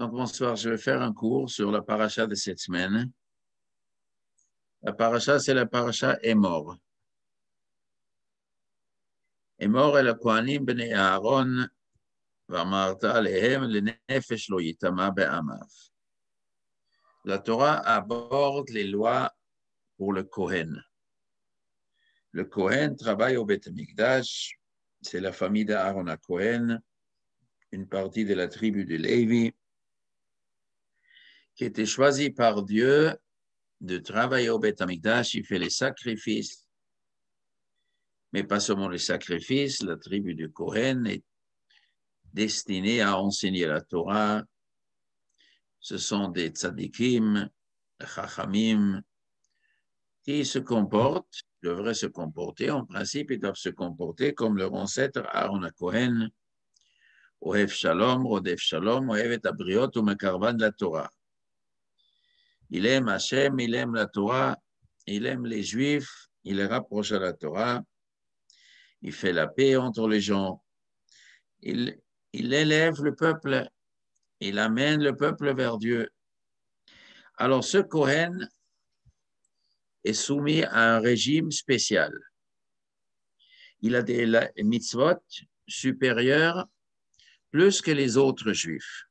Donc, bonsoir, je vais faire un cours sur la paracha de cette semaine. La paracha, c'est la paracha Emor. Emor est le Kohanim bnei Aaron, ואמרת עליהם לנפש לא ייטמע בעמיו. La Torah aborde les lois pour le Kohen. Le Kohen travaille au Beth Amikdash, c'est la famille d'Aaron à Kohen, une partie de la tribu de Lévi, qui était choisie par Dieu de travailler au Beth Amikdash. Il fait les sacrifices, mais pas seulement les sacrifices. La tribu de Kohen est destinée à enseigner la Torah. Ce sont des tzadikim, des chachamim, qui se comportent, devraient se comporter, en principe, ils doivent se comporter comme leur ancêtre Aaron à Kohen, Ohev Shalom, Rodef Shalom, Ohev et Abriot, ou Mekarvan de la Torah. Il aime Hachem, il aime la Torah, il aime les Juifs, il les rapproche à la Torah, il fait la paix entre les gens, il élève le peuple, il amène le peuple vers Dieu. Alors ce Kohen est soumis à un régime spécial. Il a des mitzvot supérieurs plus que les autres Juifs.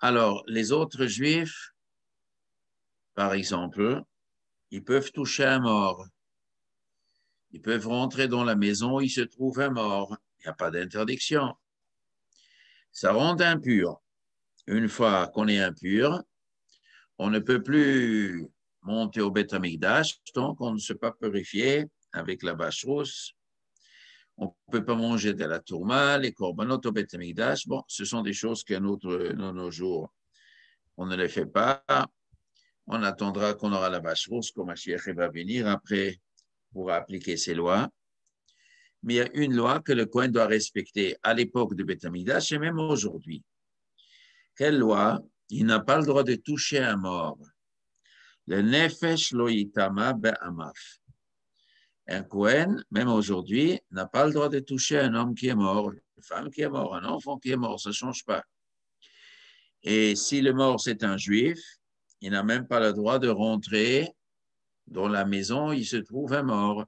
Alors, les autres Juifs, par exemple, ils peuvent toucher un mort. Ils peuvent rentrer dans la maison où il se trouve un mort. Il n'y a pas d'interdiction. Ça rend impur. Une fois qu'on est impur, on ne peut plus monter au Beth Amikdash tant qu'on ne s'est pas purifié avec la vache rousse. On ne peut pas manger de la tourma, les korbanot au Beth Amikdash. Bon, ce sont des choses qu'à dans nos jours, on ne les fait pas. On attendra qu'on aura la vache rousse, comme Mashiach va venir après pour appliquer ces lois. Mais il y a une loi que le Kohen doit respecter à l'époque de Beth Amikdash et même aujourd'hui. Quelle loi? Il n'a pas le droit de toucher un mort. Le nefesh lo yitama be'amaf. Un Kohen, même aujourd'hui, n'a pas le droit de toucher un homme qui est mort, une femme qui est morte, un enfant qui est mort, ça ne change pas. Et si le mort, c'est un juif, il n'a même pas le droit de rentrer dans la maison où il se trouve un mort,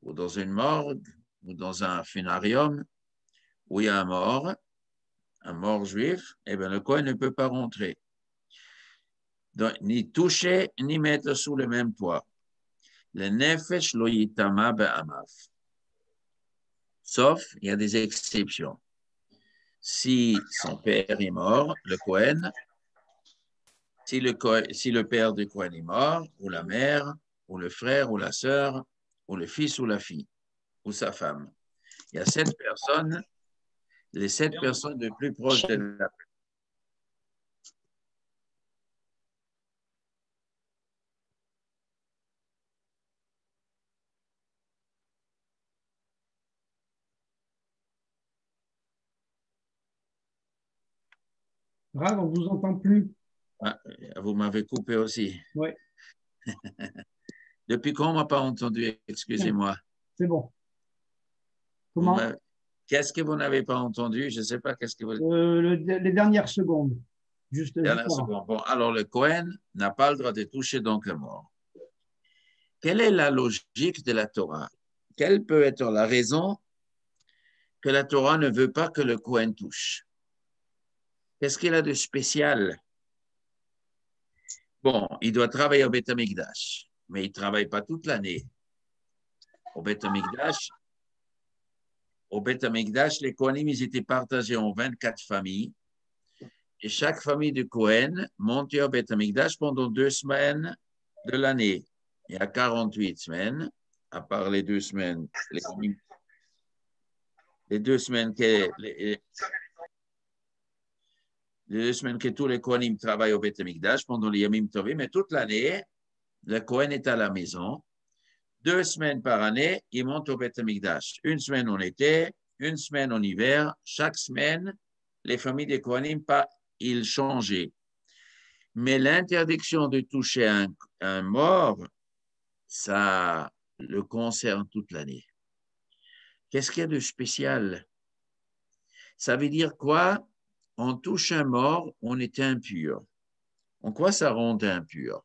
ou dans une morgue, ou dans un funarium où il y a un mort juif, eh bien le Kohen ne peut pas rentrer. Donc, ni toucher, ni mettre sous le même toit. Le nefesh lo yitama be'amaf. Sauf, il y a des exceptions. Si son père est mort, le Kohen, si le père du Kohen est mort, ou la mère, ou le frère, ou la sœur, ou le fils, ou la fille, ou sa femme. Il y a 7 personnes, les 7 personnes les plus proches de la Grave, on ne vous entend plus. Ah, vous m'avez coupé aussi. Oui. Depuis quand on ne m'a pas entendu? Excusez-moi. C'est bon. Comment? Qu'est-ce que vous n'avez pas entendu? Je ne sais pas qu'est-ce que vous... Les dernières secondes. Juste Bon, alors le Kohen n'a pas le droit de toucher donc le mort. Quelle est la logique de la Torah? Quelle peut être la raison que la Torah ne veut pas que le Kohen touche? Qu'est-ce qu'il a de spécial? Bon, il doit travailler au Beth Amikdash, mais il ne travaille pas toute l'année. Au Beth Amikdash, les Kohanim, ils étaient partagés en 24 familles. Et chaque famille de Kohen montait au Beth Amikdash pendant 2 semaines de l'année. Il y a 48 semaines, à part les 2 semaines, les 2 semaines que tous les Kohanim travaillent au Beth Amikdash pendant les Yamim Tovim, mais toute l'année, le Kohen est à la maison. 2 semaines par année, il monte au Beth Amikdash. 1 semaine en été, 1 semaine en hiver. Chaque semaine, les familles des Kohanim, ils changeaient. Mais l'interdiction de toucher un mort, ça le concerne toute l'année. Qu'est-ce qu'il y a de spécial? Ça veut dire quoi? on touche un mort, on est impur. En quoi ça rend impur?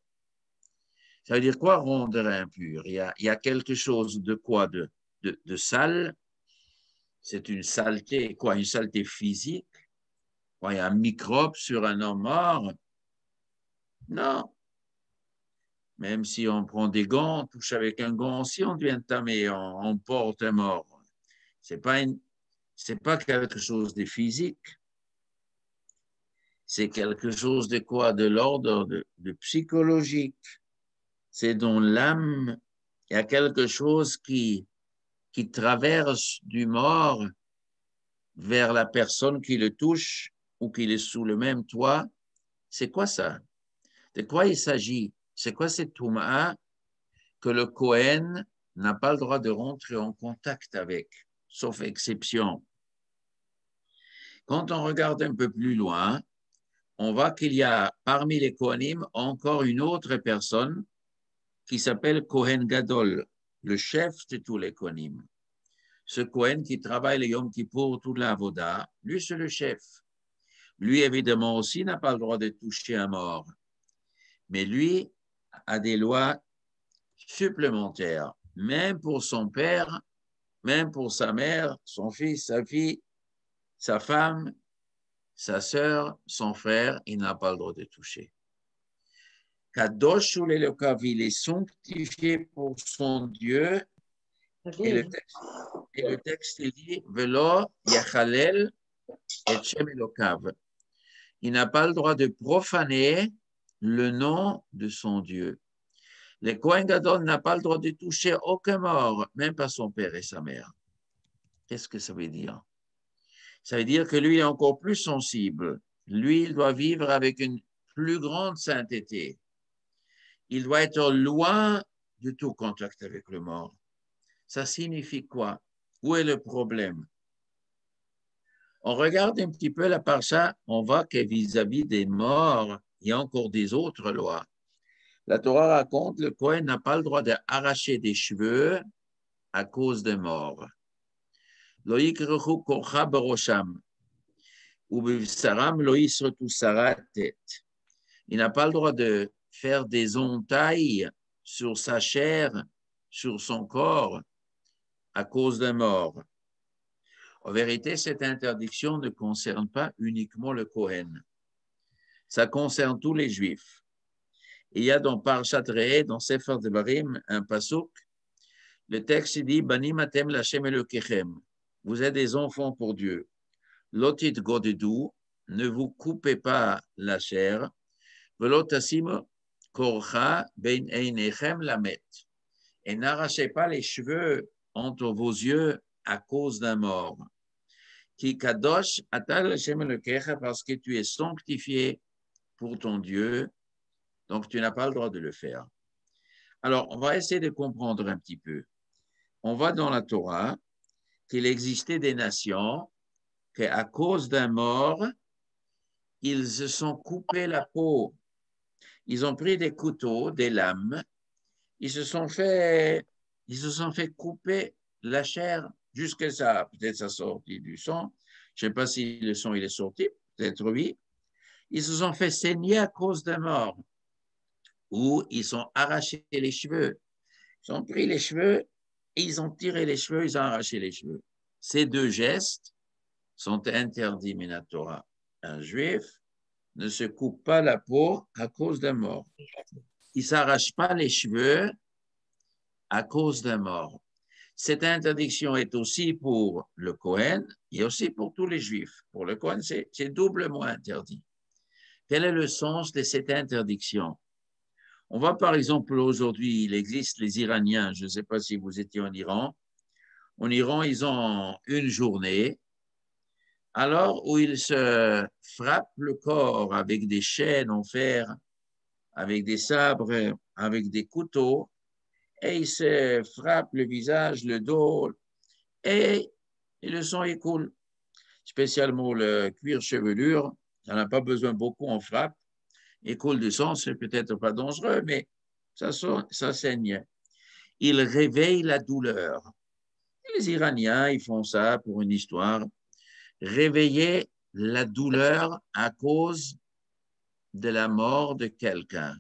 Ça veut dire quoi rendre impur? Il y a quelque chose de quoi? De sale. C'est une saleté, quoi? Une saleté physique? Quoi, il y a un microbe sur un homme mort? Non. Même si on prend des gants, on touche avec un gant aussi, on devient tamé, on porte un mort. C'est pas quelque chose de physique. C'est quelque chose de quoi? De l'ordre de psychologique. C'est dans l'âme, il y a quelque chose qui traverse du mort vers la personne qui le touche ou qui est sous le même toit. C'est quoi ça? De quoi il s'agit? C'est quoi cette touma que le Kohen n'a pas le droit de rentrer en contact avec, sauf exception? Quand on regarde un peu plus loin, on voit qu'il y a parmi les Kohanim encore une autre personne qui s'appelle Kohen Gadol, le chef de tous les Kohanim. Ce Kohen qui travaille le Yom Kippour, toute la Avoda, lui c'est le chef. Lui évidemment aussi n'a pas le droit de toucher un mort, mais lui a des lois supplémentaires, même pour son père, même pour sa mère, son fils, sa fille, sa femme, sa sœur, son frère, il n'a pas le droit de toucher. Kadosh ou l'Elokav, il est sanctifié pour son Dieu. Et le texte il dit Velo Yachalel et Shem Elokav. Il n'a pas le droit de profaner le nom de son Dieu. Le Kohen Gadol n'a pas le droit de toucher aucun mort, même pas son père et sa mère. Qu'est-ce que ça veut dire? Ça veut dire que lui est encore plus sensible. Lui, il doit vivre avec une plus grande sainteté. Il doit être loin de tout contact avec le mort. Ça signifie quoi? Où est le problème? On regarde un petit peu la parcha, on voit que vis-à-vis des morts, il y a encore des autres lois. La Torah raconte que le Kohen n'a pas le droit d'arracher des cheveux à cause des morts. Lo yikrechu korcha berosham, ou bivsaram lo yisretu saratet. Il n'a pas le droit de faire des entailles sur sa chair, sur son corps, à cause des morts. En vérité, cette interdiction ne concerne pas uniquement le Kohen. Ça concerne tous les Juifs. Et il y a dans Parashat Re'eh, dans Sefer Devarim, un pasuk. Le texte dit Banim atem l'Hashem Elokechem. Vous êtes des enfants pour Dieu. Lotit godedu, ne vous coupez pas la chair. Velotasim korcha ben einechem lamet. Et n'arrachez pas les cheveux entre vos yeux à cause d'un mort. Qui kadosh atal l'Hashem Elokecha, parce que tu es sanctifié pour ton Dieu, donc tu n'as pas le droit de le faire. Alors, on va essayer de comprendre un petit peu. On voit dans la Torah qu'il existait des nations qu'à cause d'un mort, ils se sont coupés la peau. Ils ont pris des couteaux, des lames, ils se sont fait couper la chair jusqu'à ça. Peut-être ça sortit du sang. Je ne sais pas si le sang il est sorti, peut-être oui. Ils se sont fait saigner à cause d'un mort. Ou ils ont arraché les cheveux. Ils ont pris les cheveux, et ils ont tiré les cheveux, ils ont arraché les cheveux. Ces deux gestes sont interdits, Minatora. Un juif ne se coupe pas la peau à cause d'un mort. Il ne s'arrache pas les cheveux à cause d'un mort. Cette interdiction est aussi pour le Kohen et aussi pour tous les juifs. Pour le Kohen, c'est doublement interdit. Quel est le sens de cette interdiction? On voit par exemple aujourd'hui, il existe les Iraniens, je ne sais pas si vous étiez en Iran. En Iran, ils ont une journée alors où ils se frappent le corps avec des chaînes en fer, avec des sabres, avec des couteaux, et ils se frappent le visage, le dos, et le sang écoule. Spécialement le cuir chevelure, ça n'a pas besoin beaucoup, on frappe, écoule du sang, c'est peut-être pas dangereux, mais ça saigne. Ils réveillent la douleur. Et les Iraniens, ils font ça pour une histoire. Réveiller la douleur à cause de la mort de quelqu'un.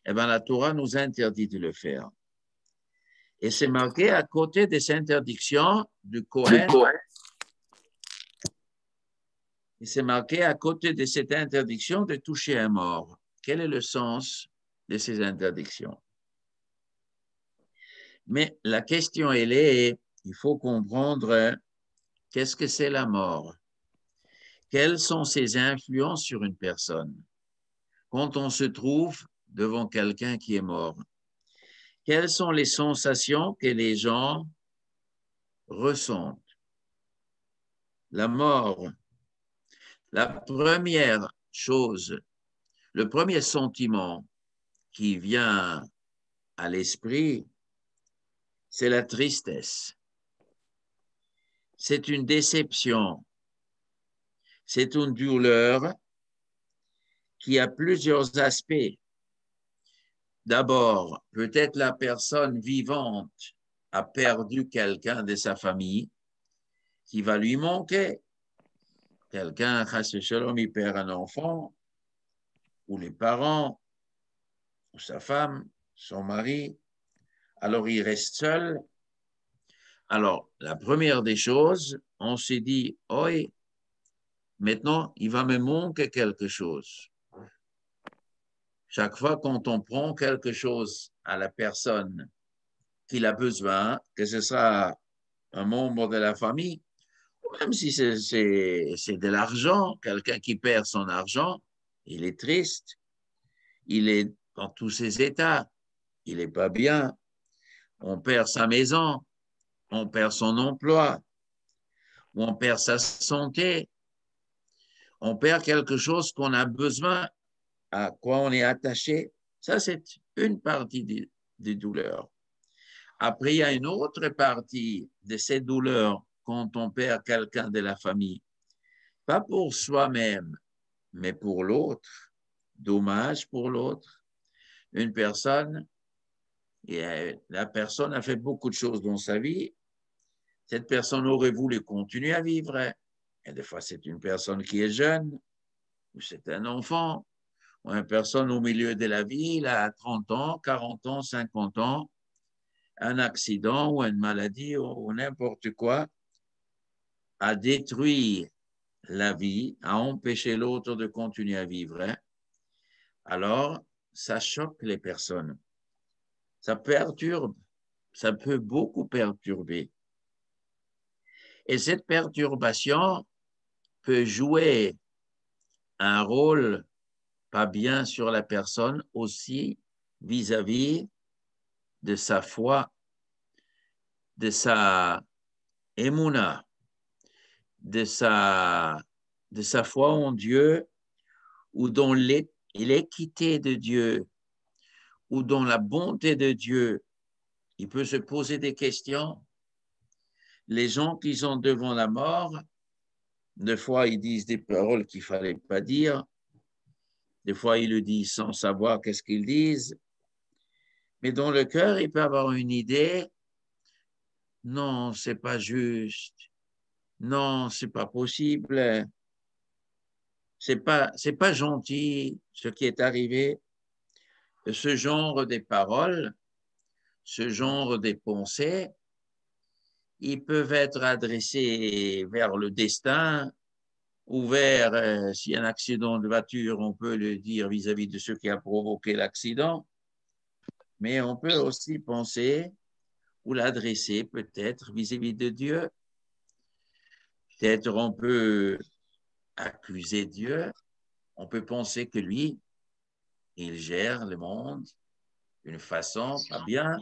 Eh bien, la Torah nous interdit de le faire. Et c'est marqué à côté des interdictions du Kohen. Et c'est marqué à côté de cette interdiction de toucher un mort. Quel est le sens de ces interdictions? Mais la question, elle est, il faut comprendre qu'est-ce que c'est la mort? Quelles sont ses influences sur une personne? Quand on se trouve devant quelqu'un qui est mort, quelles sont les sensations que les gens ressentent? La mort, la première chose, le premier sentiment qui vient à l'esprit, c'est la tristesse. C'est une déception. C'est une douleur qui a plusieurs aspects. D'abord, peut-être la personne vivante a perdu quelqu'un de sa famille qui va lui manquer. Quelqu'un, il perd un enfant, ou les parents, ou sa femme, son mari, alors il reste seul. Alors, la première des choses, on s'est dit, oui, maintenant, il va me manquer quelque chose. Chaque fois quand on prend quelque chose à la personne qu'il a besoin, que ce soit un membre de la famille, ou même si c'est de l'argent, quelqu'un qui perd son argent, il est triste, il est dans tous ses états, il n'est pas bien, on perd sa maison, on perd son emploi, ou on perd sa santé, on perd quelque chose qu'on a besoin, à quoi on est attaché. Ça, c'est une partie des douleurs. Après, il y a une autre partie de ces douleurs quand on perd quelqu'un de la famille. Pas pour soi-même, mais pour l'autre. Dommage pour l'autre. Une personne, et la personne a fait beaucoup de choses dans sa vie. Cette personne aurait voulu continuer à vivre. Et des fois, c'est une personne qui est jeune, ou c'est un enfant, ou une personne au milieu de la vie, il a 30 ans, 40 ans, 50 ans, un accident ou une maladie ou n'importe quoi a détruit la vie, a empêché l'autre de continuer à vivre. Alors, ça choque les personnes. Ça perturbe, ça peut beaucoup perturber. Et cette perturbation peut jouer un rôle pas bien sur la personne aussi vis-à-vis de sa foi, de sa émouna, de sa foi en Dieu ou dans l'équité de Dieu ou dans la bonté de Dieu. Il peut se poser des questions. Les gens qui sont devant la mort, des fois ils disent des paroles qu'il ne fallait pas dire, des fois ils le disent sans savoir qu'est-ce qu'ils disent, mais dans le cœur, il peut avoir une idée, non, c'est pas juste, non, c'est pas possible, c'est pas gentil ce qui est arrivé. Ce genre de paroles, ce genre de pensées, ils peuvent être adressés vers le destin ou vers, s'il y a un accident de voiture, on peut le dire vis-à-vis de ceux qui a provoqué l'accident, mais on peut aussi penser ou l'adresser peut-être vis-à-vis de Dieu. Peut-être on peut accuser Dieu, on peut penser que lui, il gère le monde d'une façon pas bien.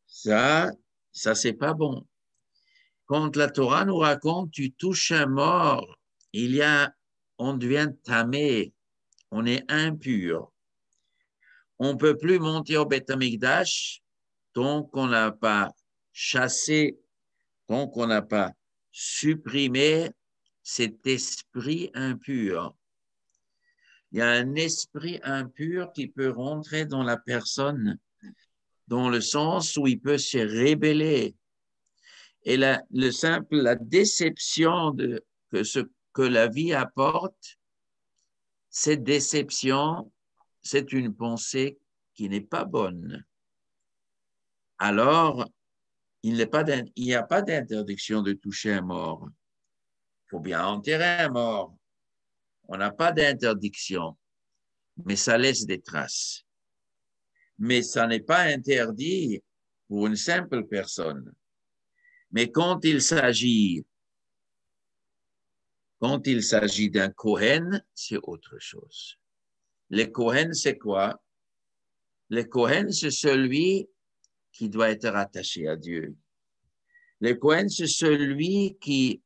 Ça c'est pas bon. Quand la Torah nous raconte, tu touches un mort, on devient tamé, on est impur. On ne peut plus monter au Beth Amikdash tant qu'on n'a pas chassé, tant qu'on n'a pas supprimé cet esprit impur. Il y a un esprit impur qui peut rentrer dans la personne, dans le sens où il peut se rébeller. Et la déception que ce que la vie apporte, cette déception, c'est une pensée qui n'est pas bonne. Alors, il n'y a pas d'interdiction de toucher un mort. Il faut bien enterrer un mort. On n'a pas d'interdiction, mais ça laisse des traces. Mais ça n'est pas interdit pour une simple personne. Mais quand il s'agit d'un Kohen, c'est autre chose. Le Kohen, c'est quoi? Le Kohen, c'est celui qui doit être attaché à Dieu. Le Kohen, c'est celui qui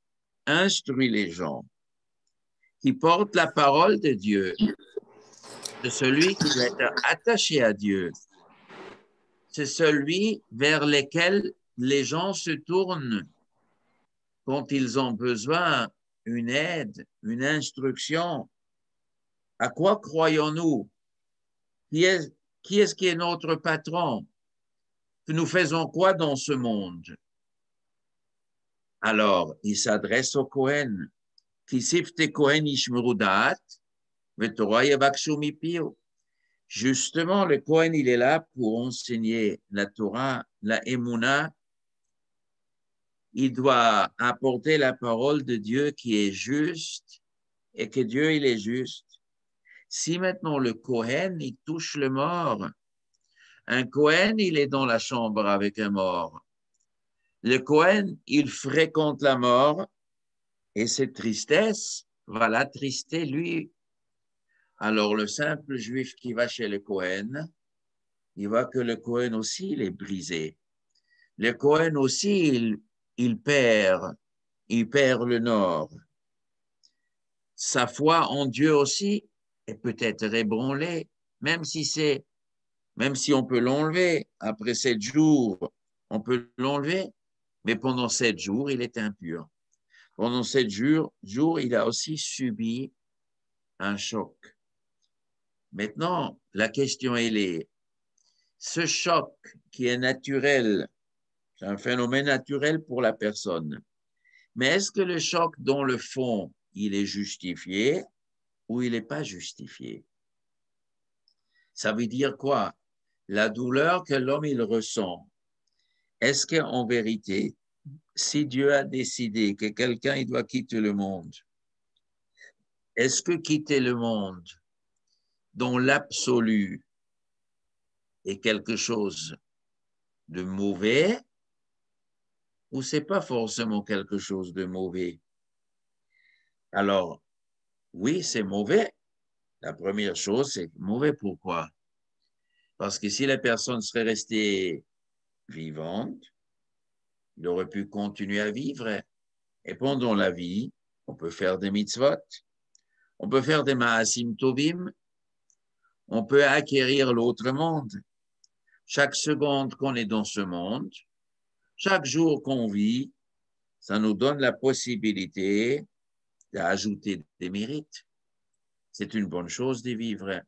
instruit les gens, qui porte la parole de Dieu. C'est celui qui doit être attaché à Dieu. C'est celui vers lequel les gens se tournent quand ils ont besoin d'une aide, une instruction. À quoi croyons-nous? Qui est-ce qui est notre patron? Nous faisons quoi dans ce monde? Alors, il s'adresse au Kohen. Justement, le Kohen, il est là pour enseigner la Torah, la Emouna. Il doit apporter la parole de Dieu qui est juste et que Dieu, il est juste. Si maintenant le Kohen, il touche le mort, un Kohen, il est dans la chambre avec un mort. Le Kohen, il fréquente la mort et cette tristesse va l'attrister lui. Alors le simple juif qui va chez le Kohen, il voit que le Kohen aussi, il est brisé. Le Kohen aussi, il perd le nord. Sa foi en Dieu aussi est peut-être ébranlée, même si on peut l'enlever. Après 7 jours, on peut l'enlever, mais pendant 7 jours, il est impur. Pendant 7 jours, il a aussi subi un choc. Maintenant, la question est, ce choc qui est naturel, c'est un phénomène naturel pour la personne, mais est-ce que le choc dans le fond, il est justifié ou il n'est pas justifié? Ça veut dire quoi? La douleur que l'homme il ressent, est-ce qu'en vérité, si Dieu a décidé que quelqu'un il doit quitter le monde, est-ce que quitter le monde dans l'absolu est quelque chose de mauvais ou c'est pas forcément quelque chose de mauvais? Alors, oui, c'est mauvais. La première chose, c'est mauvais. Pourquoi? Parce que si la personne serait restée vivante, il aurait pu continuer à vivre. Et pendant la vie, on peut faire des mitzvot, on peut faire des ma'asim tovim, on peut acquérir l'autre monde. Chaque seconde qu'on est dans ce monde, chaque jour qu'on vit, ça nous donne la possibilité d'ajouter des mérites. C'est une bonne chose de vivre.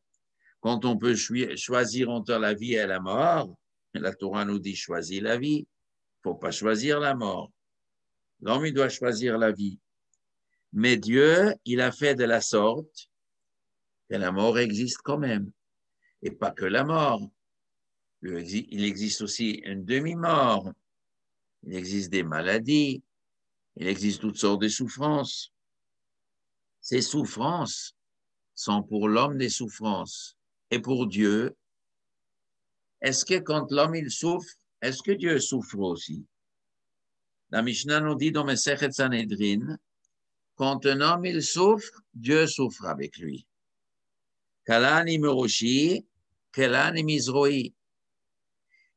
Quand on peut choisir entre la vie et la mort, la Torah nous dit choisis la vie. Il ne faut pas choisir la mort. L'homme, il doit choisir la vie. Mais Dieu, il a fait de la sorte que la mort existe quand même. Et pas que la mort. Il existe aussi une demi-mort. Il existe des maladies. Il existe toutes sortes de souffrances. Ces souffrances sont pour l'homme des souffrances. Et pour Dieu, est-ce que quand l'homme il souffre, est-ce que Dieu souffre aussi? La Mishnah nous dit dans Mesechet Sanhedrin, quand un homme il souffre, Dieu souffre avec lui. Kalani Meroshi, Kalani Mizroi.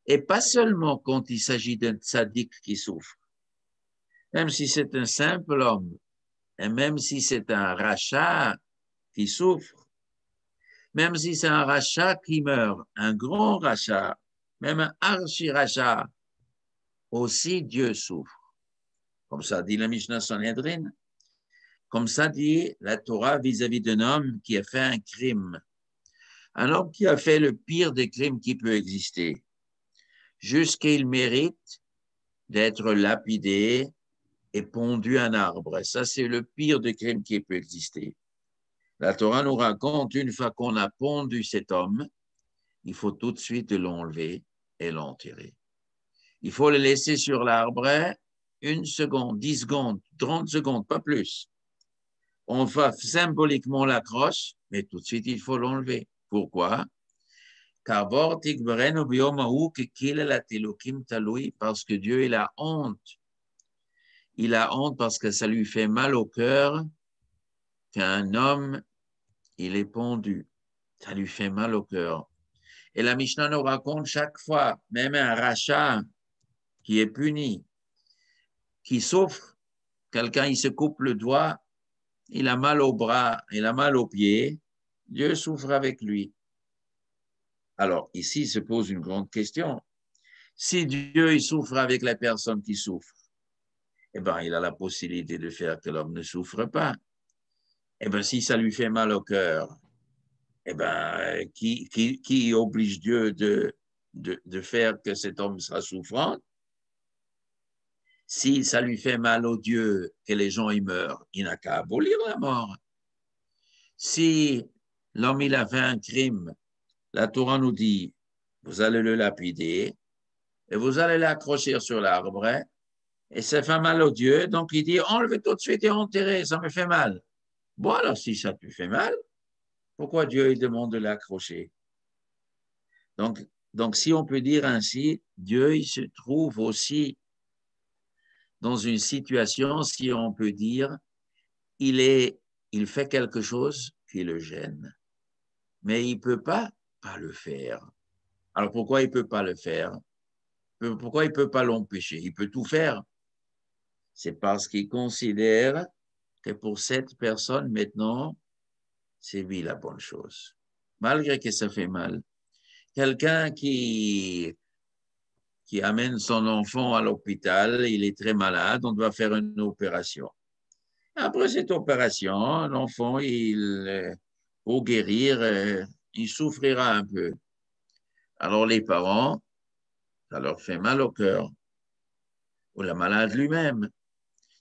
Et pas seulement quand il s'agit d'un tzaddik qui souffre. Même si c'est un simple homme, et même si c'est un rachat qui souffre, même si c'est un rachat qui meurt, un grand rachat, même un archi-rachat, aussi Dieu souffre. Comme ça dit la Mishnah Sanhedrin. Comme ça dit la Torah vis-à-vis d'un homme qui a fait un crime. Un homme qui a fait le pire des crimes qui peut exister. Jusqu'à il mérite d'être lapidé, et pondu un arbre. Ça, c'est le pire des crimes qui peut exister. La Torah nous raconte, une fois qu'on a pondu cet homme, il faut tout de suite l'enlever et l'enterrer. Il faut le laisser sur l'arbre 1 seconde, 10 secondes, 30 secondes, pas plus. On va symboliquement l'accroche, mais tout de suite, il faut l'enlever. Pourquoi? Parce que Dieu, il a honte. Il a honte parce que ça lui fait mal au cœur qu'un homme, il est pendu. Ça lui fait mal au cœur. Et la Mishnah nous raconte chaque fois, même un rachat qui est puni, qui souffre, quelqu'un, il se coupe le doigt, il a mal au bras, il a mal aux pieds, Dieu souffre avec lui. Alors, ici se pose une grande question. Si Dieu il souffre avec la personne qui souffre, eh bien, il a la possibilité de faire que l'homme ne souffre pas. Eh bien, si ça lui fait mal au cœur, eh bien, qui oblige Dieu de faire que cet homme sera souffrant? Si ça lui fait mal au Dieu que les gens y meurent, il n'a qu'à abolir la mort. Si l'homme il a fait un crime, la Torah nous dit, vous allez le lapider et vous allez l'accrocher sur l'arbre et ça fait mal au Dieu, donc il dit, enlevez tout de suite et enterrez, ça me fait mal. Bon, alors si ça te fait mal, pourquoi Dieu il demande de l'accrocher? Donc, si on peut dire ainsi, Dieu il se trouve aussi dans une situation, si on peut dire, il fait quelque chose qui le gêne, mais il ne peut pas le faire. Alors pourquoi il ne peut pas le faire? Pourquoi il ne peut pas l'empêcher? Il peut tout faire. C'est parce qu'il considère que pour cette personne, maintenant, c'est lui la bonne chose. Malgré que ça fait mal. Quelqu'un qui amène son enfant à l'hôpital, il est très malade, on doit faire une opération. Après cette opération, l'enfant, pour guérir, il souffrira un peu. Alors les parents, ça leur fait mal au cœur. Ou la malade lui-même,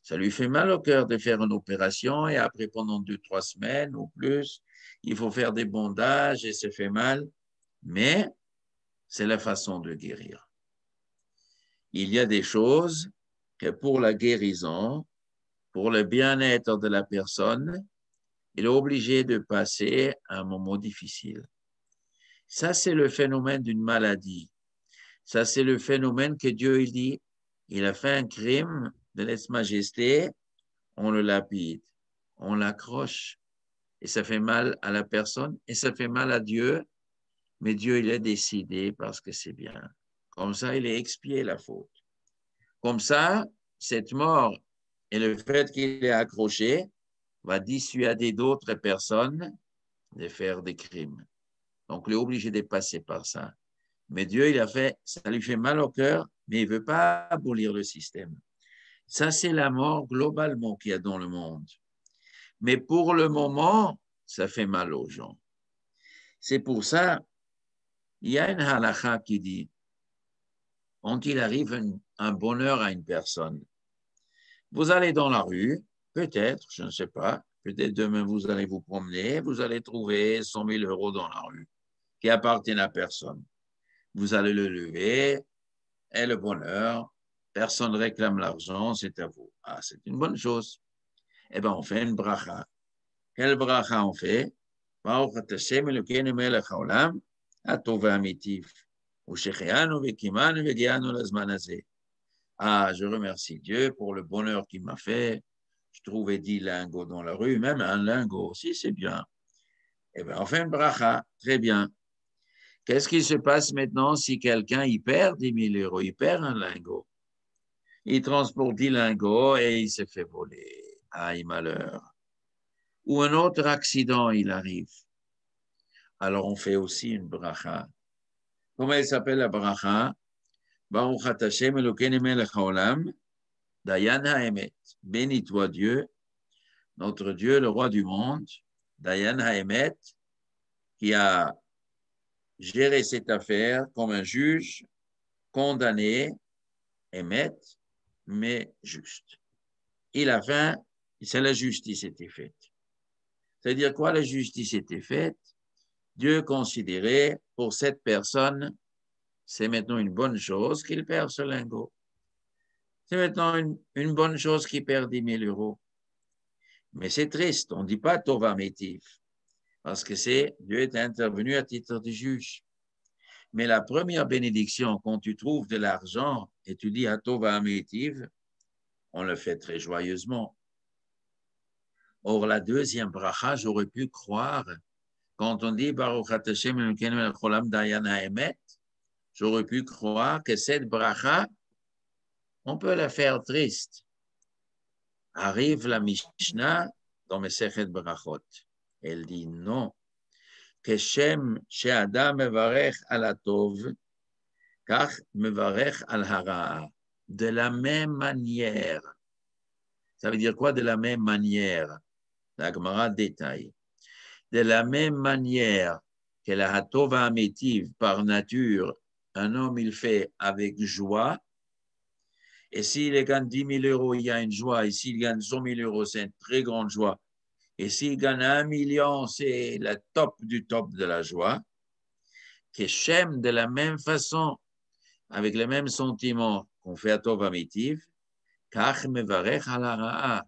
ça lui fait mal au cœur de faire une opération et après, pendant 2-3 semaines ou plus, il faut faire des bandages et ça fait mal. Mais c'est la façon de guérir. Il y a des choses que pour la guérison, pour le bien-être de la personne, il est obligé de passer un moment difficile. Ça, c'est le phénomène d'une maladie. Ça, c'est le phénomène que Dieu il dit, il a fait un crime de lèse-majesté, on le lapide, on l'accroche, et ça fait mal à la personne, et ça fait mal à Dieu, mais Dieu, il a décidé parce que c'est bien. Comme ça, il a expié la faute. Comme ça, cette mort et le fait qu'il est accroché va dissuader d'autres personnes de faire des crimes. Donc, il est obligé de passer par ça. Mais Dieu, il a fait, ça lui fait mal au cœur, mais il ne veut pas abolir le système. Ça, c'est la mort globalement qu'il y a dans le monde. Mais pour le moment, ça fait mal aux gens. C'est pour ça, il y a une halakha qui dit, quand il arrive un bonheur à une personne, vous allez dans la rue, peut-être, je ne sais pas, peut-être demain vous allez vous promener, vous allez trouver 100 000 euros dans la rue qui appartiennent à personne. Vous allez le lever et le bonheur, personne ne réclame l'argent, c'est à vous. Ah, c'est une bonne chose. Eh bien, on fait une bracha. Quelle bracha on fait? Baruch Hashem Elokeinu melech haolam, hatov ve'amitiv, u'shecheanu ve'kimanu ve'gianu lazman hazeh. Ah, je remercie Dieu pour le bonheur qu'il m'a fait. Je trouvais 10 lingots dans la rue, même un lingot aussi, c'est bien. Eh bien, on fait une bracha, très bien. Qu'est-ce qui se passe maintenant si quelqu'un il perd 10 000 euros, il perd un lingot? Il transporte 10 lingots et il se fait voler. Aïe, malheur. Ou un autre accident, il arrive. Alors, on fait aussi une bracha. Comment elle s'appelle la bracha? Baruch Hashem Elokeinu melech haolam, Dayan ha'emet. Bénis-toi Dieu, notre Dieu, le roi du monde, Dayan ha'emet, qui a géré cette affaire comme un juge condamné, émet, mais juste. il a faim, c'est la justice était faite. C'est-à-dire quoi, la justice était faite? Dieu considérait pour cette personne, c'est maintenant une bonne chose qu'il perd ce lingot. C'est maintenant une bonne chose qu'il perd 10 000 euros. Mais c'est triste, on ne dit pas Tova Métiv, parce que Dieu est intervenu à titre de juge. Mais la première bénédiction, quand tu trouves de l'argent et tu dis à Tova Métiv, on le fait très joyeusement. Or, la deuxième bracha, j'aurais pu croire, quand on dit Baruch Hashem Elokeinu melech haolam dayan ha'emet, j'aurais pu croire que cette bracha, on peut la faire triste. Arrive la Mishnah dans Mesechet Brachot. Elle dit non. Keshem she'adam mevarech al hatov, kach mevarech al hara'a. De la même manière. Ça veut dire quoi de la même manière? La Gemara détaille. De la même manière que la hatova amétive par nature, un homme il fait avec joie. Et s'il gagne 10 000 euros, il y a une joie. Et s'il gagne 100 000 euros, c'est une très grande joie. Et s'il gagne 1 million, c'est le top du top de la joie. Que Shem, de la même façon, avec les mêmes sentiments qu'on fait à Tov Amitiv, Kach mevarech ala ra'a.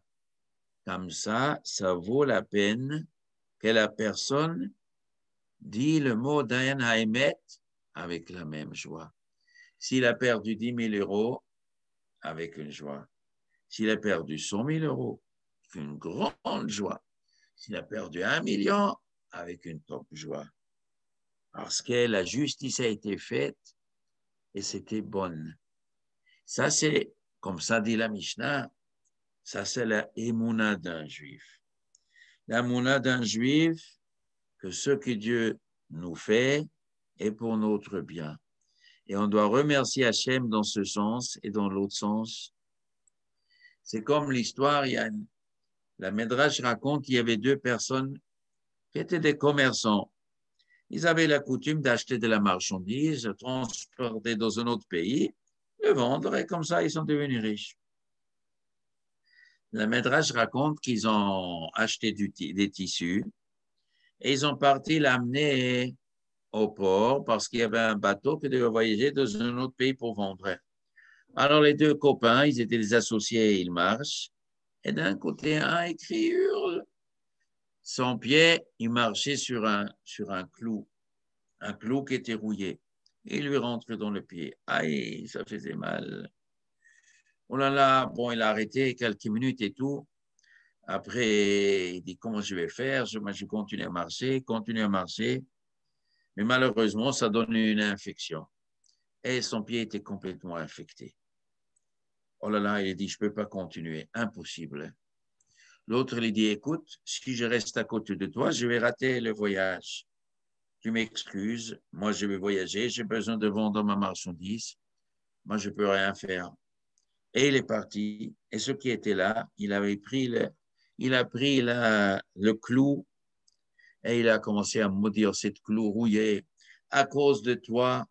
Comme ça vaut la peine que la personne dit le mot Dayan Haemet avec la même joie. S'il a perdu 10 000 euros, avec une joie. S'il a perdu 100 000 euros, avec une grande joie. S'il a perdu 1 million, avec une top joie. Parce que la justice a été faite et c'était bonne. Ça, c'est, comme ça dit la Mishnah, ça, c'est la émouna d'un juif. L'émouna d'un juif, que ce que Dieu nous fait est pour notre bien. Et on doit remercier Hachem dans ce sens et dans l'autre sens. C'est comme l'histoire, la Midrash raconte qu'il y avait 2 personnes qui étaient des commerçants. Ils avaient la coutume d'acheter de la marchandise, de transporter dans un autre pays, de vendre, et comme ça, ils sont devenus riches. La Midrash raconte qu'ils ont acheté des tissus et ils ont parti l'amener au port parce qu'il y avait un bateau qui devait voyager dans un autre pays pour vendre. Alors, les 2 copains, ils étaient des associés, ils marchent. Et d'un côté, un écrit hurle. Son pied, il marchait sur un clou qui était rouillé. Il lui rentrait dans le pied. Aïe, ça faisait mal. Oh là là, bon, il a arrêté quelques minutes et tout. Après, il dit, comment je vais faire? Je continue à marcher. Mais malheureusement, ça donne une infection. Et son pied était complètement infecté. Oh là là, il dit, je ne peux pas continuer. Impossible. L'autre lui dit, écoute, si je reste à côté de toi, je vais rater le voyage. Tu m'excuses, moi je vais voyager, j'ai besoin de vendre ma marchandise. Moi, je ne peux rien faire. Et il est parti. Et ce qui était là, il a pris le clou et il a commencé à maudire cette clou rouillé. À cause de toi,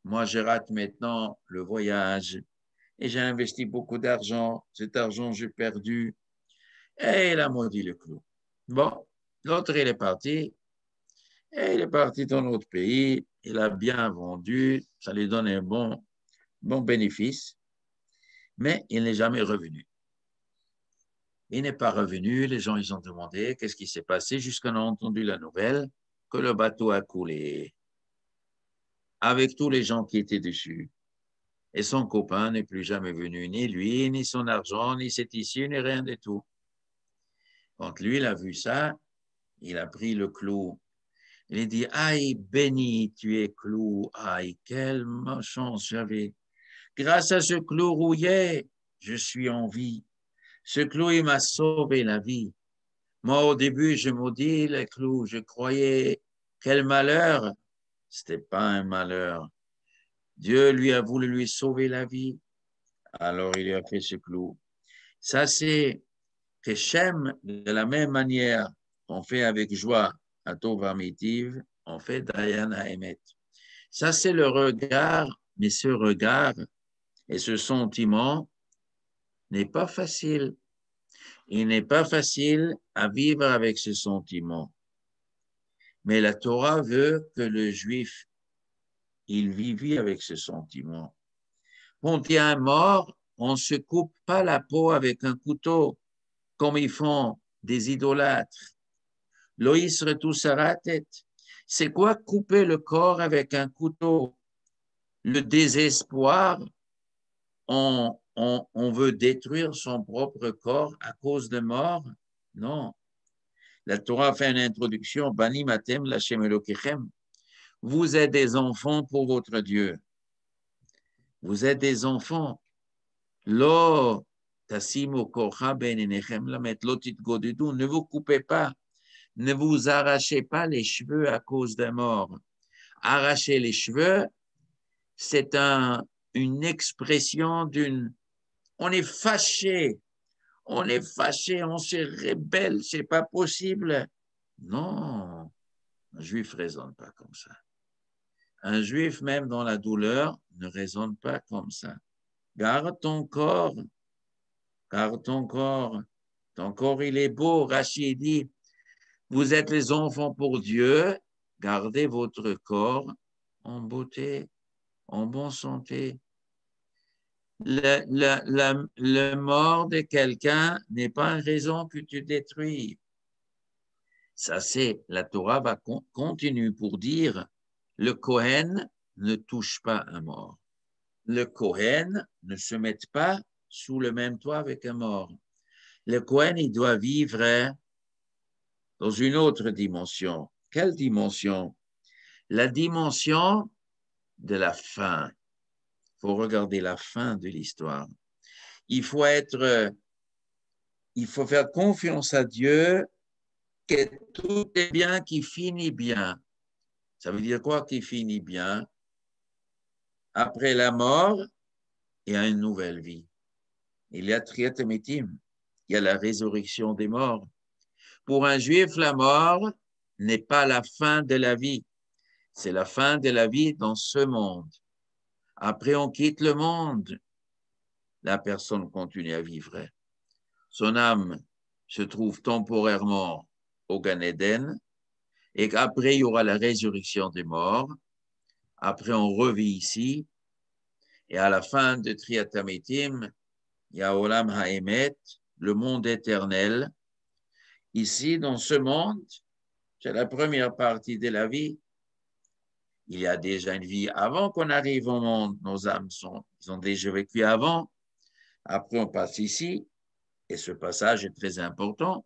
moi, je rate maintenant le voyage et j'ai investi beaucoup d'argent. Cet argent, j'ai perdu. Et il a maudit le clou. Bon, l'autre, il est parti. Et il est parti dans notre pays. Il a bien vendu. Ça lui donne un bon bénéfice. Mais il n'est jamais revenu. Il n'est pas revenu. Les gens, ils ont demandé qu'est-ce qui s'est passé jusqu'à on a entendu la nouvelle que le bateau a coulé avec tous les gens qui étaient dessus. Et son copain n'est plus jamais venu, ni lui, ni son argent, ni ses tissus, ni rien du tout. Quand lui, il a vu ça, il a pris le clou. Il a dit, aïe, béni, tu es clou, aïe, quelle chance j'avais. Grâce à ce clou rouillé, je suis en vie. Ce clou, il m'a sauvé la vie. Moi, au début, je maudis les clous. Je croyais, quel malheur. Ce n'était pas un malheur. Dieu lui a voulu lui sauver la vie. Alors, il lui a fait ce clou. Ça, c'est que Shem, de la même manière qu'on fait avec joie à Tova Mitiv, on fait Dayan Haemet. Ça, c'est le regard, mais ce regard et ce sentiment n'est pas facile. Il n'est pas facile à vivre avec ce sentiment. Mais la Torah veut que le juif, il vive avec ce sentiment. Quand il y a un mort, on ne se coupe pas la peau avec un couteau, comme ils font des idolâtres. Loïs retousse à la tête. C'est quoi couper le corps avec un couteau? Le désespoir, on veut détruire son propre corps à cause de mort? Non. La Torah fait une introduction. Bani matem lachem elokechem. Vous êtes des enfants pour votre Dieu. Vous êtes des enfants. Lo tasimu kocha ben enechem lamet lo titgodedu. Ne vous coupez pas. Ne vous arrachez pas les cheveux à cause des morts. Arracher les cheveux, c'est une expression d'une... On est fâché, on se rébelle, c'est pas possible. Non, un juif ne raisonne pas comme ça. Un juif, même dans la douleur, ne raisonne pas comme ça. Garde ton corps, garde ton corps. Ton corps, il est beau. Rachid dit, vous êtes les enfants pour Dieu, gardez votre corps en beauté, en bonne santé. Le mort de quelqu'un n'est pas une raison que tu détruis. Ça, c'est, la Torah va continuer pour dire, le Kohen ne touche pas un mort. Le Kohen ne se met pas sous le même toit avec un mort. Le Kohen, il doit vivre dans une autre dimension. Quelle dimension? La dimension de la fin. Il faut regarder la fin de l'histoire. Il faut faire confiance à Dieu que tout est bien qui finit bien. Ça veut dire quoi qui finit bien? Après la mort, il y a une nouvelle vie. Il y a Triat Metim. Il y a la résurrection des morts. Pour un juif, la mort n'est pas la fin de la vie. C'est la fin de la vie dans ce monde. Après, on quitte le monde. La personne continue à vivre. Son âme se trouve temporairement au Gan Eden et qu'après, il y aura la résurrection des morts. Après, on revit ici. Et à la fin de Triat Metim, il y a Olam Haemet, le monde éternel. Ici, dans ce monde, c'est la première partie de la vie. Il y a déjà une vie avant qu'on arrive au monde. Nos âmes ils ont déjà vécu avant. Après, on passe ici. Et ce passage est très important.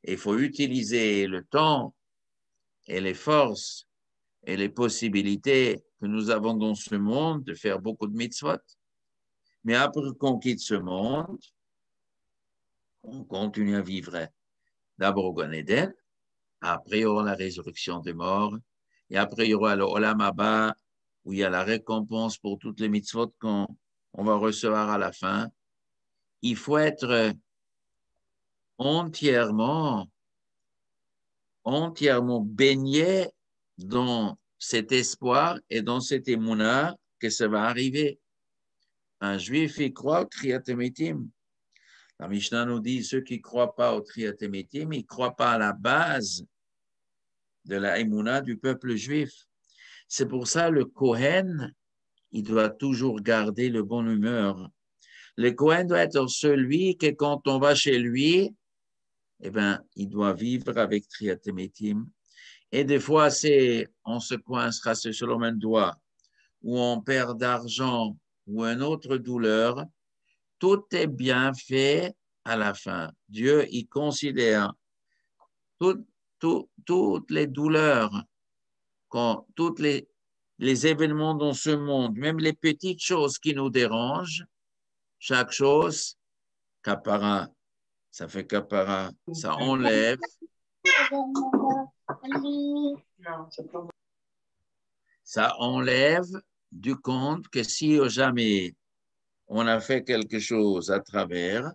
Il faut utiliser le temps et les forces et les possibilités que nous avons dans ce monde de faire beaucoup de mitzvot. Mais après qu'on quitte ce monde, on continue à vivre d'abord au Gan Eden, après il y aura la résurrection des morts, et après il y aura le Olam Haba, où il y a la récompense pour toutes les mitzvot qu'on va recevoir à la fin. Il faut être entièrement baigné dans cet espoir et dans cet émouna que ça va arriver. Un juif, il croit au Triat Metim. La Mishnah nous dit, ceux qui ne croient pas au Triat Metim, ils ne croient pas à la base de la émouna du peuple juif. C'est pour ça le Kohen, il doit toujours garder le bon humeur. Le Kohen doit être celui que quand on va chez lui, eh ben, il doit vivre avec Triat Metim. Et des fois, on se coincera sur un doigt, ou on perd d'argent, ou une autre douleur. Tout est bien fait à la fin. Dieu, il considère toutes les douleurs, toutes les événements dans ce monde, même les petites choses qui nous dérangent, chaque chose, kapara, ça fait kapara, ça enlève. Ça enlève du compte que si jamais on a fait quelque chose à travers,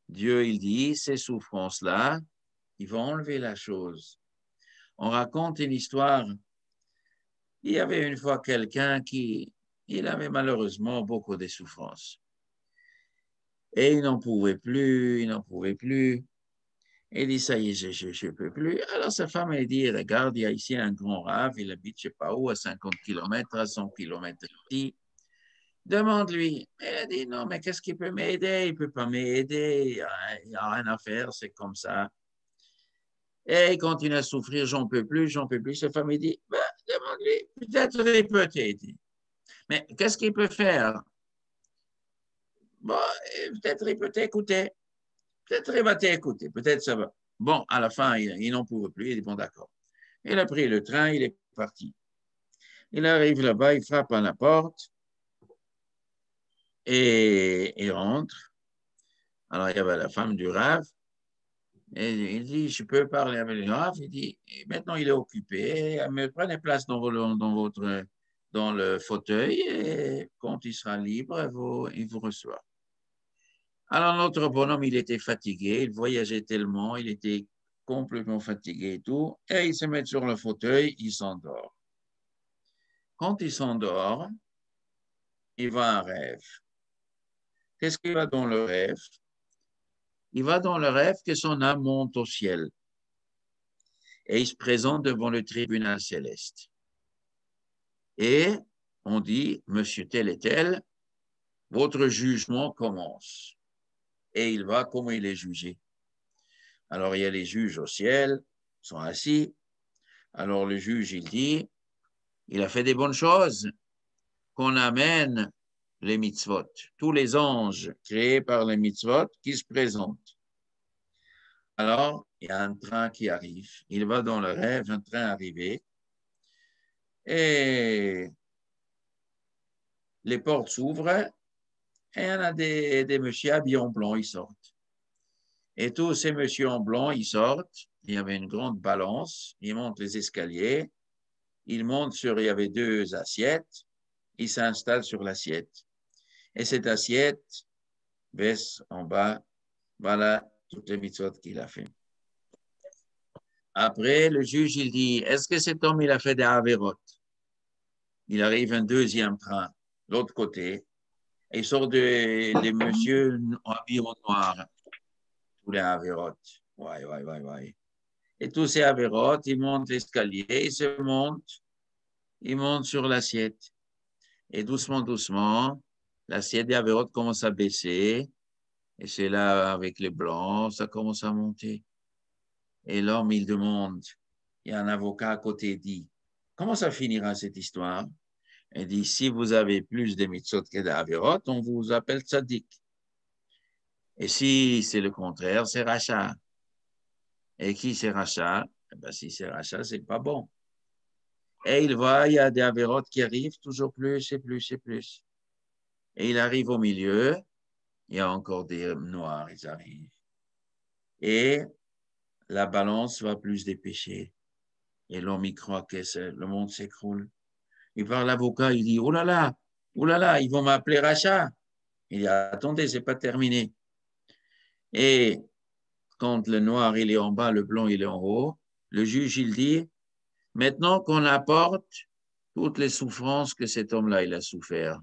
Dieu, il dit, ces souffrances-là, ils vont enlever la chose. On raconte une histoire. Il y avait une fois quelqu'un il avait malheureusement beaucoup de souffrances. Et il n'en pouvait plus, il n'en pouvait plus. Il dit, ça y est, je ne peux plus. Alors sa femme, elle dit, regarde, il y a ici un grand rave, il habite je ne sais pas où, à 50 kilomètres, à 100 kilomètres ici. Demande-lui. Elle a dit, non, mais qu'est-ce qu'il peut m'aider? Il ne peut pas m'aider, il n'y a rien à faire, c'est comme ça. Et il continue à souffrir, j'en peux plus, j'en peux plus. Sa femme, elle dit, ben, demande-lui, peut-être il peut t'aider. Mais qu'est-ce qu'il peut faire? Bon, peut-être il peut t'écouter. Peut-être il va t'écouter. Peut-être ça va. Bon, à la fin, il n'en pouvait plus. Il dit, bon, d'accord. Il a pris le train, il est parti. Il arrive là-bas, il frappe à la porte et il rentre. Alors, il y avait la femme du Rav. Et il dit, je peux parler avec le Rav. Il dit, maintenant, il est occupé. Mais prenez place dans le fauteuil et quand il sera libre, il vous reçoit. Alors, notre bonhomme, il était fatigué, il voyageait tellement, il était complètement fatigué et tout, et il se met sur le fauteuil, il s'endort. Quand il s'endort, il va à un rêve. Qu'est-ce qu'il va dans le rêve? Il va dans le rêve que son âme monte au ciel et il se présente devant le tribunal céleste. Et on dit, monsieur tel et tel, votre jugement commence. Et il va comme il est jugé. Alors, il y a les juges au ciel, sont assis. Alors, le juge, il dit, il a fait des bonnes choses, qu'on amène les mitzvot, tous les anges créés par les mitzvot qui se présentent. Alors, il y a un train qui arrive. Il va dans le rêve, un train arrivé, et les portes s'ouvrent, et il y en a des messieurs habillés en blanc, ils sortent. Et tous ces messieurs en blanc, ils sortent. Il y avait une grande balance. Ils montent les escaliers. Ils montent il y avait 2 assiettes. Ils s'installent sur l'assiette. Et cette assiette baisse en bas. Voilà toutes les mitzvot qu'il a fait. Après, le juge, il dit, est-ce que cet homme, il a fait des avérotes? Il arrive un deuxième train, l'autre côté, et il sort des messieurs habillés en noir, tous les avérotes. Ouais, ouais, ouais, ouais. Et tous ces avérotes, ils montent l'escalier, ils montent sur l'assiette. Et doucement, doucement, l'assiette des avérotes commence à baisser. Et c'est là, avec les blancs, ça commence à monter. Et l'homme, il demande, il y a un avocat à côté, il dit, comment ça finira cette histoire? Il dit, si vous avez plus de mitzvot que d'avérotes, on vous appelle tzaddik. Et si c'est le contraire, c'est rachat. Et qui c'est rachat? Eh ben, si c'est rachat, c'est pas bon. Et il voit, il y a des avérotes qui arrivent, toujours plus et plus et plus. Et il arrive au milieu, il y a encore des noirs, ils arrivent. Et la balance va plus des péchés. Et l'homme y croit que le monde s'écroule. Il parle à l'avocat, il dit, oh là là, ils vont m'appeler rachat. Il dit, attendez, c'est pas terminé. Et quand le noir, il est en bas, le blanc, il est en haut, le juge, il dit, maintenant qu'on apporte toutes les souffrances que cet homme-là, il a souffert.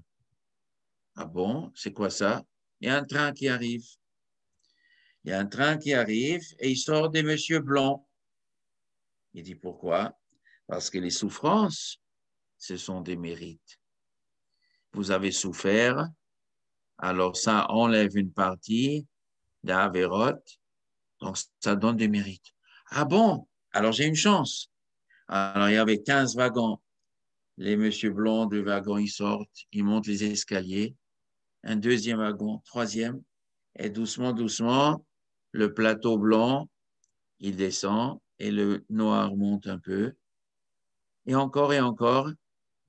Ah bon, c'est quoi ça? Il y a un train qui arrive. Il y a un train qui arrive et il sort des messieurs blancs. Il dit, pourquoi? Parce que les souffrances, ce sont des mérites. Vous avez souffert, alors ça enlève une partie d'Avéroth, donc ça donne des mérites. Ah bon? Alors j'ai une chance. Alors il y avait 15 wagons. Les messieurs blancs, 2 wagons, ils sortent, ils montent les escaliers. Un deuxième wagon, troisième. Et doucement, doucement, le plateau blanc, il descend et le noir monte un peu. Et encore,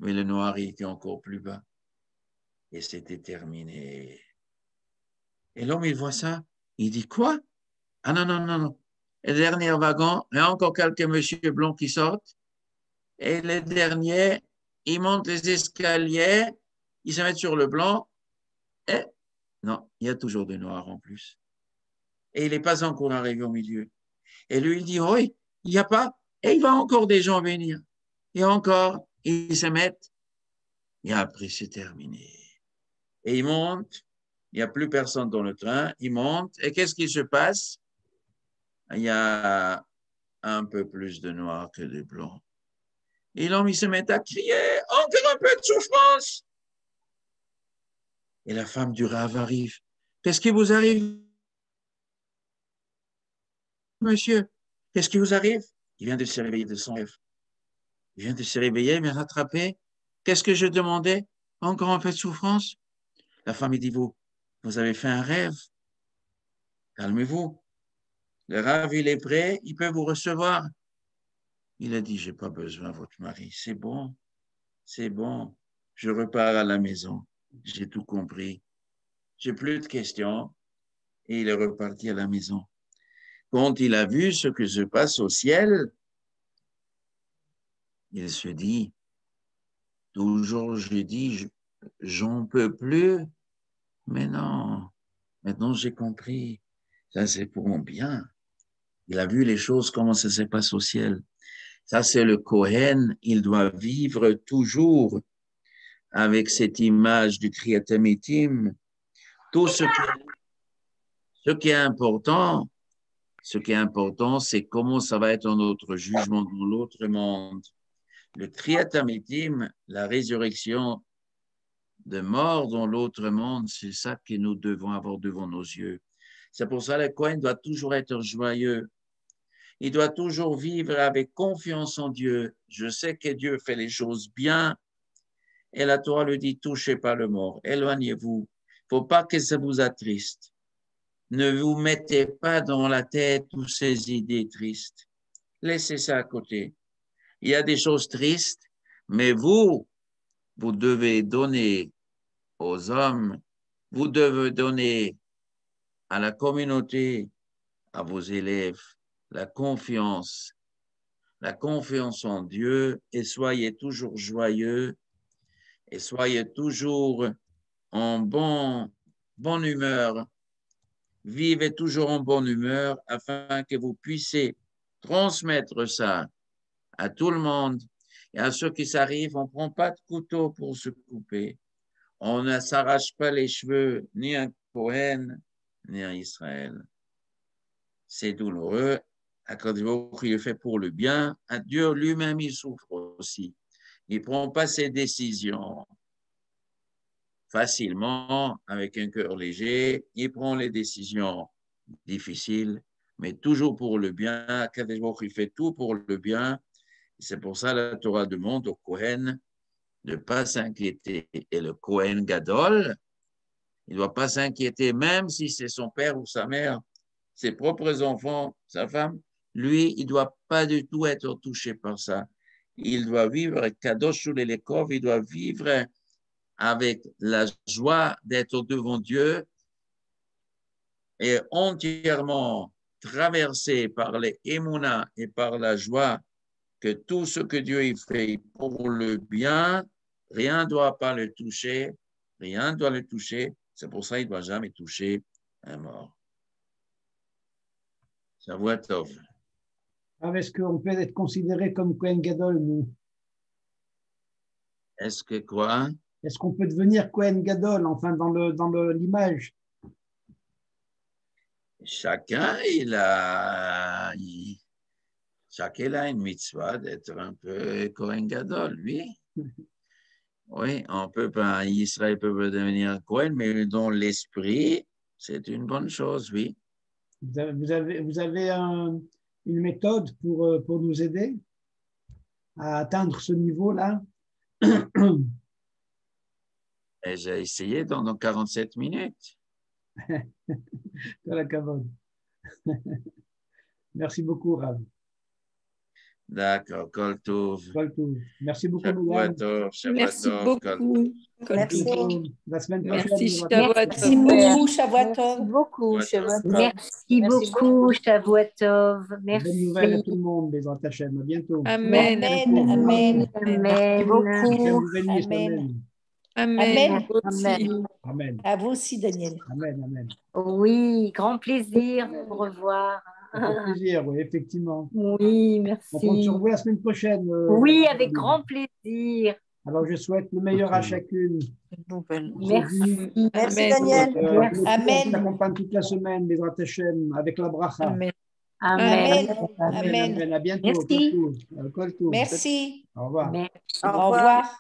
mais le noir, il était encore plus bas. Et c'était terminé. Et l'homme, il voit ça. Il dit, quoi? Ah non, non, non, non. Le dernier wagon, il y a encore quelques messieurs blancs qui sortent. Et les derniers, ils montent les escaliers, ils se mettent sur le blanc. Et non, il y a toujours des noirs en plus. Et il n'est pas encore arrivé au milieu. Et lui, il dit, oui, il n'y a pas. Et il va encore des gens venir. Et encore, ils se mettent. Et après, c'est terminé. Et il monte. Il n'y a plus personne dans le train. Il monte. Et qu'est-ce qui se passe? Il y a un peu plus de noir que de blanc. Et l'homme, il se met à crier, encore un peu de souffrance. Et la femme du Rav arrive. Qu'est-ce qui vous arrive, monsieur? Qu'est-ce qui vous arrive? Il vient de se réveiller de son rêve. Il vient de se réveiller, il m'a rattrapé. Qu'est-ce que je demandais? Encore un peu de souffrance? La femme, il dit, vous avez fait un rêve. Calmez-vous. Le Rav, il est prêt, il peut vous recevoir. Il a dit, j'ai pas besoin de votre mari. C'est bon, c'est bon. Je repars à la maison. J'ai tout compris. J'ai plus de questions. Et il est reparti à la maison. Quand il a vu ce que se passe au ciel, il se dit, toujours je dis, j'en peux plus, mais non, maintenant j'ai compris, ça c'est pour mon bien. Il a vu les choses, comment ça se passe au ciel. Ça c'est le Kohen, il doit vivre toujours avec cette image du Kriyat Mitim. Tout ce qui est important, c'est comment ça va être notre jugement dans l'autre monde. Le Kriyat Mitim, la résurrection de mort dans l'autre monde, c'est ça que nous devons avoir devant nos yeux. C'est pour ça que le Kohen doit toujours être joyeux. Il doit toujours vivre avec confiance en Dieu. Je sais que Dieu fait les choses bien. Et la Torah le dit, touchez pas le mort, éloignez-vous. Il ne faut pas que ça vous attriste. Ne vous mettez pas dans la tête toutes ces idées tristes. Laissez ça à côté. Il y a des choses tristes, mais vous devez donner aux hommes, vous devez donner à la communauté, à vos élèves, la confiance en Dieu, et soyez toujours joyeux et soyez toujours en bonne humeur. Vivez toujours en bonne humeur afin que vous puissiez transmettre ça à tout le monde. Et à ceux qui s'arrivent, on ne prend pas de couteau pour se couper. On ne s'arrache pas les cheveux, ni un Kohen, ni un Israël. C'est douloureux. Akadosh Baruch Hu, il le fait pour le bien. Dieu lui-même, il souffre aussi. Il ne prend pas ses décisions facilement, avec un cœur léger. Il prend les décisions difficiles, mais toujours pour le bien. Akadosh Baruch Hu, il fait tout pour le bien. C'est pour ça que la Torah demande au Kohen de ne pas s'inquiéter. Et le Kohen Gadol, il ne doit pas s'inquiéter, même si c'est son père ou sa mère, ses propres enfants, sa femme. Lui, il ne doit pas du tout être touché par ça. Il doit vivre Kadosh Shulelekov, il doit vivre avec la joie d'être devant Dieu et entièrement traversé par les émounas et par la joie que tout ce que Dieu y fait pour le bien, rien ne doit pas le toucher, rien ne doit le toucher. C'est pour ça qu'il ne doit jamais toucher un mort. Shavua Tov. Est-ce qu'on peut être considéré comme Kohen Gadol, nous? Est-ce que quoi? Est-ce qu'on peut devenir Kohen Gadol, enfin, dans l'image? Chacun, chacun a une mitzvah d'être un peu Kohen Gadol, oui. Oui, on peut pas, Israël peut devenir Kohen, mais dans l'esprit, c'est une bonne chose, oui. Vous avez une méthode pour nous aider à atteindre ce niveau-là? Et j'ai essayé dans 47 minutes. Merci beaucoup, Rav. D'accord, Kol Tov. Merci beaucoup, mesdames. Merci beaucoup. Merci. La semaine prochaine. Merci beaucoup, Shavuot beaucoup, Merci beaucoup, Shavuot Tov. Merci. Bonne nouvelle à tout le monde, les Hachem. À bientôt. Amen. Amen. Amen. Beaucoup. Amen. Amen. Amen. À vous aussi, Daniel. Amen. Amen. Oui, grand plaisir de vous revoir. Ça fait plaisir, oui, effectivement. Oui, merci. On compte sur vous la semaine prochaine. Oui, avec grand plaisir. Alors, je souhaite le meilleur à chacune. Merci. Merci, Daniel. Que Amen. t'accompagne toute la semaine, Bezrat Hashem, avec la bracha. Amen. Amen. Amen. Amen. À bientôt. Merci. Kol touf. Merci. Au revoir. Merci. Au revoir.